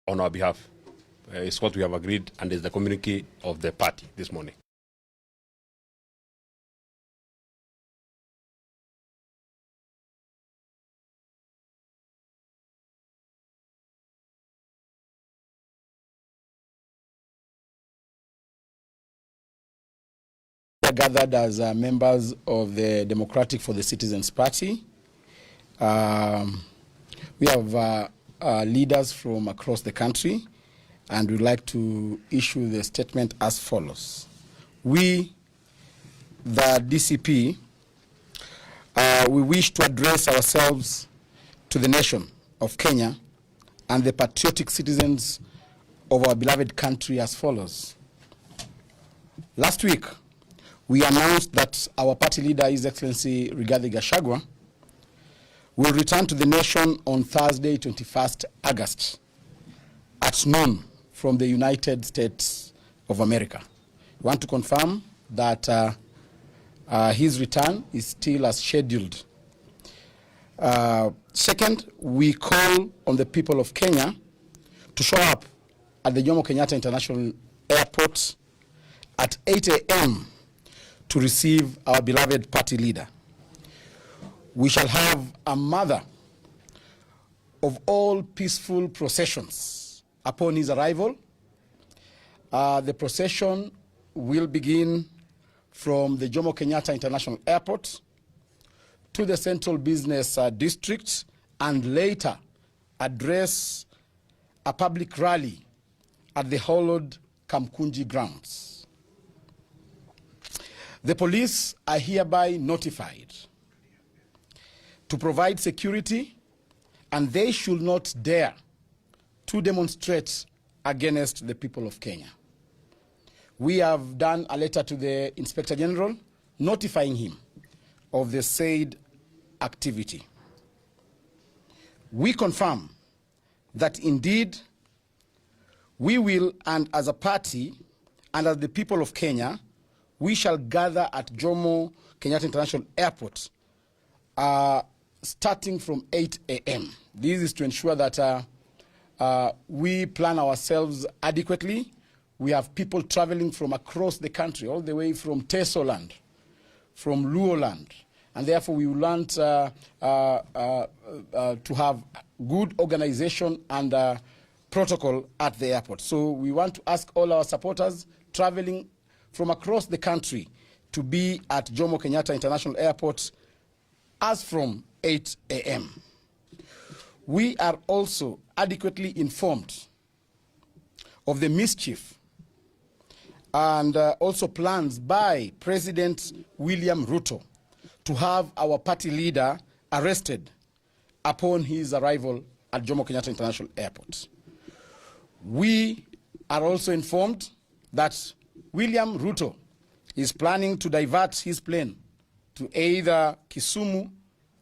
on our behalf. It's what we have agreed, and is the communique of the party this morning. Gathered as members of the Democratic for the Citizens Party. We have leaders from across the country, and we'd like to issue the statement as follows. We, the DCP, we wish to address ourselves to the nation of Kenya and the patriotic citizens of our beloved country as follows. Last week, we announced that our party leader, His Excellency Rigathi Gachagua, will return to the nation on Thursday, 21st August, at noon from the United States of America. We want to confirm that his return is still as scheduled. Second, we call on the people of Kenya to show up at the Jomo Kenyatta International Airport at 8 a.m. to receive our beloved party leader. We shall have a mother of all peaceful processions upon his arrival. The procession will begin from the Jomo Kenyatta International Airport to the Central Business District, and later address a public rally at the hallowed Kamkunji grounds. The police are hereby notified to provide security, and they should not dare to demonstrate against the people of Kenya. We have done a letter to the Inspector General notifying him of the said activity. We confirm that indeed we will, and as a party and as the people of Kenya, we shall gather at Jomo Kenyatta International Airport starting from 8 a.m. This is to ensure that we plan ourselves adequately. We have people traveling from across the country, all the way from Tesoland, from Luoland, and therefore we want to have good organization and protocol at the airport. So we want to ask all our supporters traveling from across the country to be at Jomo Kenyatta International Airport as from 8 a.m. We are also adequately informed of the mischief and also plans by President William Ruto to have our party leader arrested upon his arrival at Jomo Kenyatta International Airport. We are also informed that William Ruto is planning to divert his plane to either Kisumu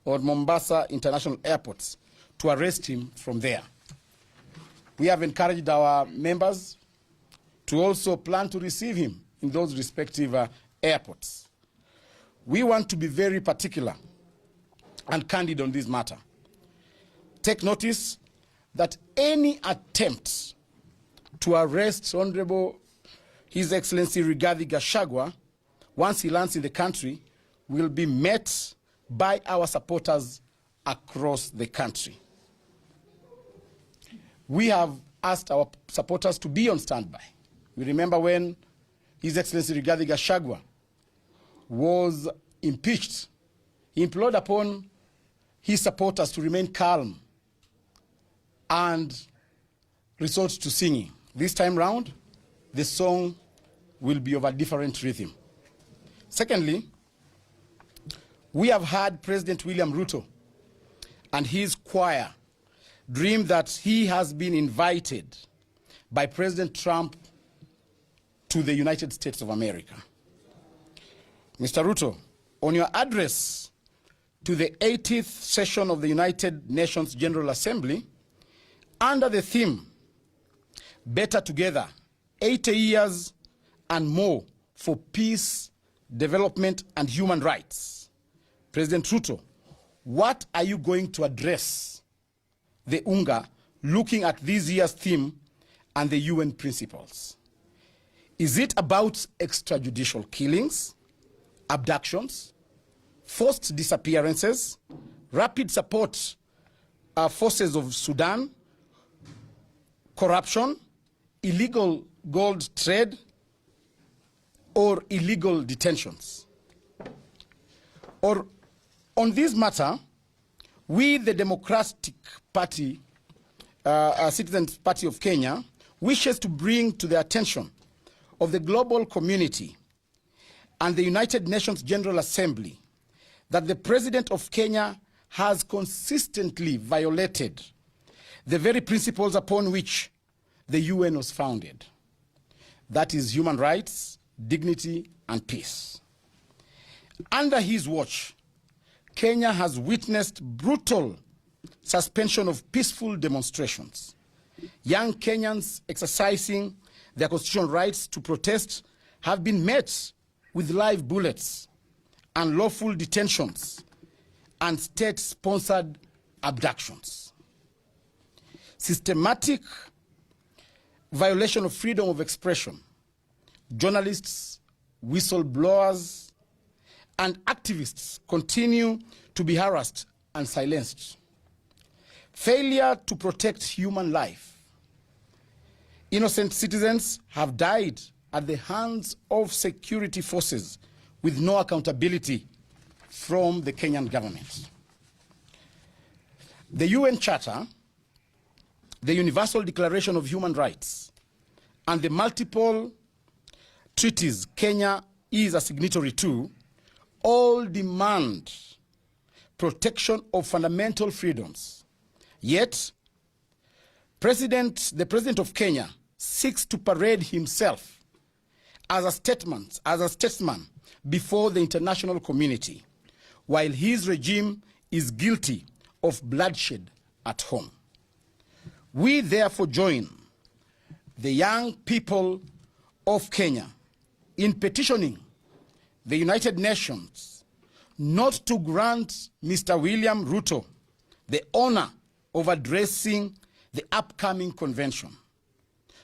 or Mombasa International Airports to arrest him from there. We have encouraged our members to also plan to receive him in those respective airports. We want to be very particular and candid on this matter. Take notice that any attempt to arrest Honorable His Excellency Rigathi Gachagua, once he lands in the country, will be met by our supporters across the country. We have asked our supporters to be on standby. We remember when His Excellency Rigathi Gachagua was impeached, he implored upon his supporters to remain calm and resort to singing. This time round, the song will be of a different rhythm. Secondly, we have heard President William Ruto and his choir dream that he has been invited by President Trump to the United States of America. Mr. Ruto, on your address to the 80th session of the United Nations General Assembly, under the theme, Better Together, 80 years and more for peace, development, and human rights. President Ruto, what are you going to address the UNGA looking at this year's theme and the UN principles? Is it about extrajudicial killings, abductions, forced disappearances, rapid support forces of Sudan, corruption, illegal gold trade, or illegal detentions? Or on this matter, we, the Democratic Party, Citizens Party of Kenya, wishes to bring to the attention of the global community and the United Nations General Assembly that the President of Kenya has consistently violated the very principles upon which the UN was founded. That is human rights, dignity, and peace. Under his watch, Kenya has witnessed brutal suspension of peaceful demonstrations. Young Kenyans exercising their constitutional rights to protest have been met with live bullets, unlawful detentions, and state-sponsored abductions. Systematic violation of freedom of expression. Journalists, whistleblowers, and activists continue to be harassed and silenced. Failure to protect human life. Innocent citizens have died at the hands of security forces with no accountability from the Kenyan government. The UN Charter, the Universal Declaration of Human Rights, and the multiple treaties Kenya is a signatory to all demand protection of fundamental freedoms. Yet, the President of Kenya seeks to parade himself as a statesman before the international community, while his regime is guilty of bloodshed at home. We therefore join the young people of Kenya in petitioning the United Nations not to grant Mr. William Ruto the honor of addressing the upcoming convention.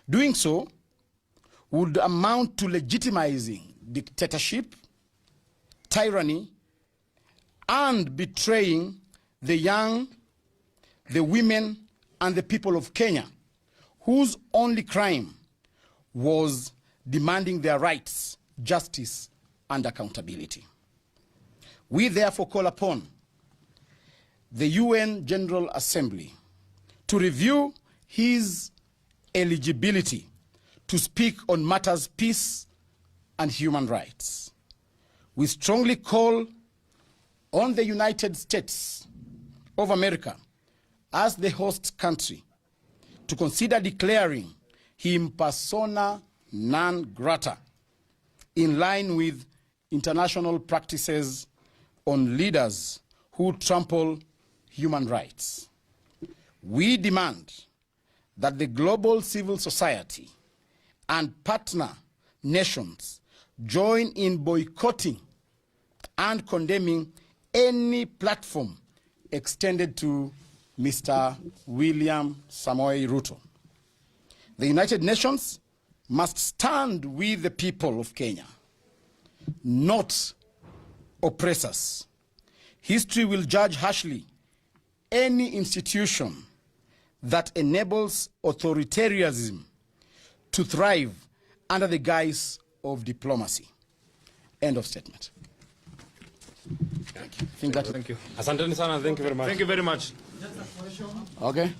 Doing so would amount to legitimizing dictatorship, tyranny, and betraying the young, the women, and the people of Kenya, whose only crime was demanding their rights, justice, and accountability. We therefore call upon the UN General Assembly to review his eligibility to speak on matters peace and human rights. We strongly call on the United States of America as the host country to consider declaring him persona non grata in line with international practices on leaders who trample human rights. We demand that the global civil society and partner nations join in boycotting and condemning any platform extended to Mr. William Samoei Ruto. The United Nations must stand with the people of Kenya, not oppressors. History will judge harshly any institution that enables authoritarianism to thrive under the guise of diplomacy. End of statement. Thank you. Thank you. Asanteni sana, thank you very much. Thank you very much. Just a question. Okay.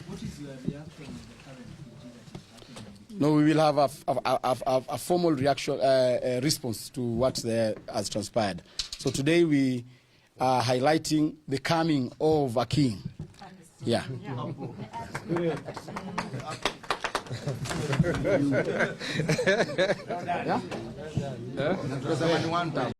What is your reaction on the current regime that is happening? No, we will have a formal reaction, response to what has transpired. So today we are highlighting the coming of a king. Yeah. Yeah.